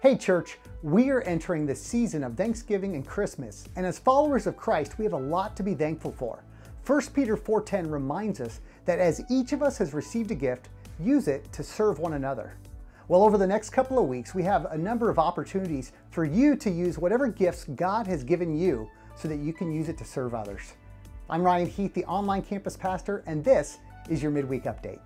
Hey church, we are entering the season of Thanksgiving and Christmas, and as followers of Christ, we have a lot to be thankful for. 1 Peter 4:10 reminds us that as each of us has received a gift, use it to serve one another. Well, over the next couple of weeks, we have a number of opportunities for you to use whatever gifts God has given you so that you can use it to serve others. I'm Ryan Heath, the online campus pastor, and this is your Midweek Update.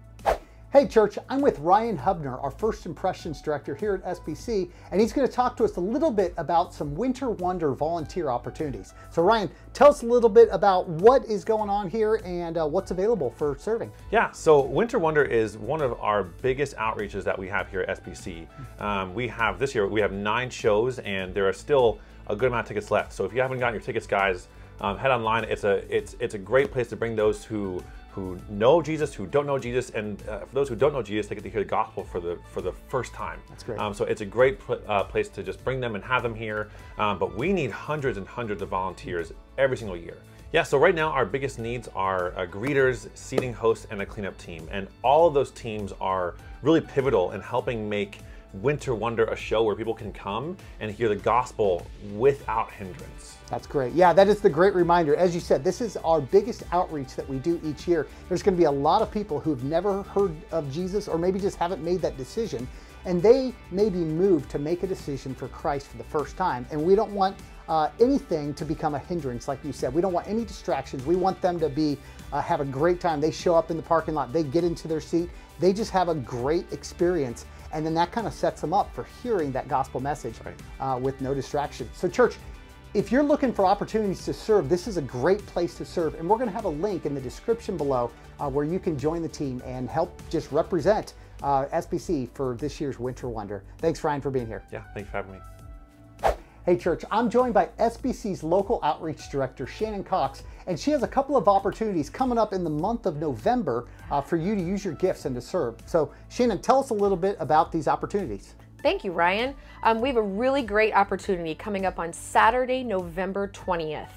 Hey church, I'm with Ryan Hubner, our First Impressions Director here at SBC, and he's going to talk to us a little bit about some Winter Wonder volunteer opportunities. So Ryan, tell us a little bit about what is going on here and what's available for serving. Yeah, so Winter Wonder is one of our biggest outreaches that we have here at SBC. This year we have 9 shows, and there are still a good amount of tickets left. So if you haven't gotten your tickets, guys, head online. It's a great place to bring those who know Jesus, who don't know Jesus, and for those who don't know Jesus, they get to hear the gospel for the first time. That's great. So it's a great place to just bring them and have them here. But we need hundreds and hundreds of volunteers every single year. Yeah, so right now our biggest needs are greeters, seating hosts, and a cleanup team. And all of those teams are really pivotal in helping make Winter Wonder a show where people can come and hear the gospel without hindrance. That's great. Yeah, that is the great reminder. As you said, this is our biggest outreach that we do each year. There's going to be a lot of people who've never heard of Jesus or maybe just haven't made that decision, and they may be moved to make a decision for Christ for the first time. And we don't want anything to become a hindrance, like you said. We don't want any distractions. We want them to have a great time. They show up in the parking lot, they get into their seat, they just have a great experience. And then that kind of sets them up for hearing that gospel message with no distraction. So church, if you're looking for opportunities to serve, this is a great place to serve. And we're going to have a link in the description below where you can join the team and help just represent SBC for this year's Winter Wonder. Thanks, Ryan, for being here. Yeah, thanks for having me. Hey church, I'm joined by SBC's local outreach director, Shannon Cox, and she has a couple of opportunities coming up in the month of November for you to use your gifts and to serve. So Shannon, tell us a little bit about these opportunities. Thank you, Ryan. We have a really great opportunity coming up on Saturday, November 20th.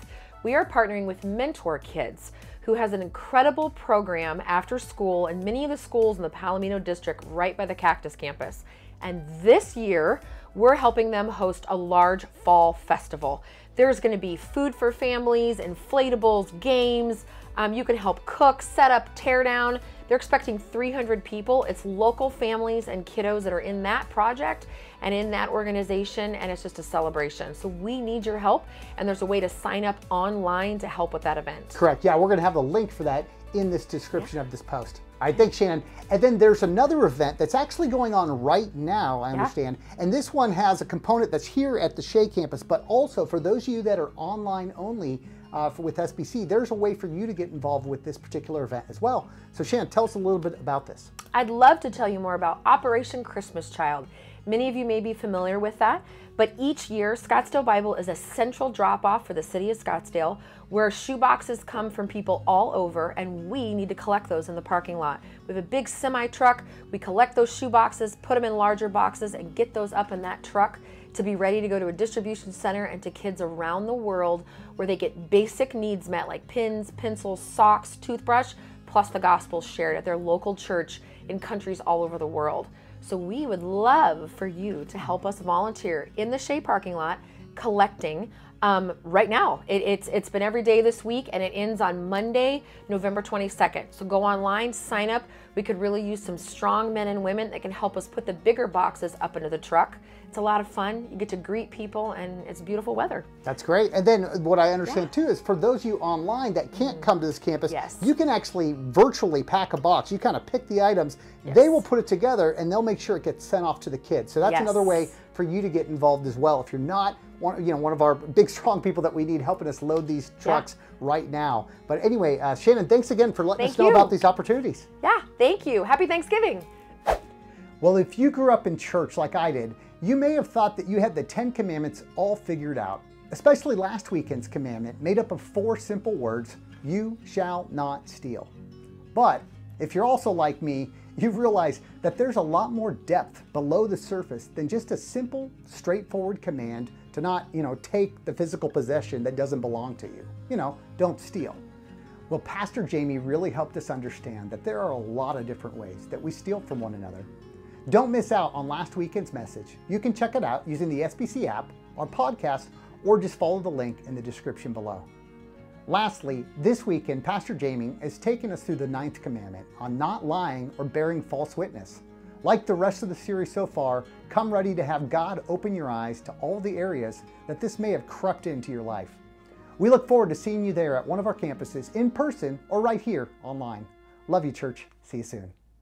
We are partnering with MentorKids, who has an incredible program after school in many of the schools in the Palomino district right by the Cactus campus. And this year, we're helping them host a large fall festival. There's going to be food for families, inflatables, games. You can help cook, set up, tear down. They're expecting 300 people. It's local families and kiddos that are in that project and in that organization, and it's just a celebration. So we need your help, and there's a way to sign up online to help with that event. Correct. Yeah, we're going to have the link for that in this description of this post. All right, thanks, Shannon. And then there's another event that's actually going on right now, I understand. And this one has a component that's here at the Shea campus, but also for those of you that are online only with SBC, there's a way for you to get involved with this particular event as well. So Shannon, tell us a little bit about this. I'd love to tell you more about Operation Christmas Child. Many of you may be familiar with that, but each year, Scottsdale Bible is a central drop-off for the city of Scottsdale where shoeboxes come from people all over, and we need to collect those in the parking lot. We have a big semi-truck. We collect those shoeboxes, put them in larger boxes, and get those up in that truck to be ready to go to a distribution center and to kids around the world where they get basic needs met like pens, pencils, socks, toothbrush, plus the gospel shared at their local church in countries all over the world. So we would love for you to help us volunteer in the Shea parking lot collecting right now. It's been every day this week, and it ends on Monday, November 22nd. So go online, sign up. We could really use some strong men and women that can help us put the bigger boxes up into the truck. It's a lot of fun. You get to greet people, and it's beautiful weather. That's great. And then what I understand too is for those of you online that can't come to this campus, you can actually virtually pack a box. You kind of pick the items, they will put it together, and they'll make sure it gets sent off to the kids. So that's another way for you to get involved as well. If you're not one of our big strong people that we need helping us load these trucks right now. But anyway, Shannon, thanks again for letting us know about these opportunities. Yeah, thank you. Happy Thanksgiving. Well, if you grew up in church like I did, you may have thought that you had the 10 Commandments all figured out, especially last weekend's commandment made up of 4 simple words: you shall not steal. But if you're also like me, you've realized that there's a lot more depth below the surface than just a simple, straightforward command to not, take the physical possession that doesn't belong to you. Don't steal. Well, Pastor Jamie really helped us understand that there are a lot of different ways that we steal from one another. Don't miss out on last weekend's message. You can check it out using the SBC app, our podcast, or just follow the link in the description below. Lastly, this weekend, Pastor Jamie is taking us through the 9th commandment on not lying or bearing false witness. Like the rest of the series so far, come ready to have God open your eyes to all the areas that this may have crept into your life. We look forward to seeing you there at one of our campuses in person or right here online. Love you, church. See you soon.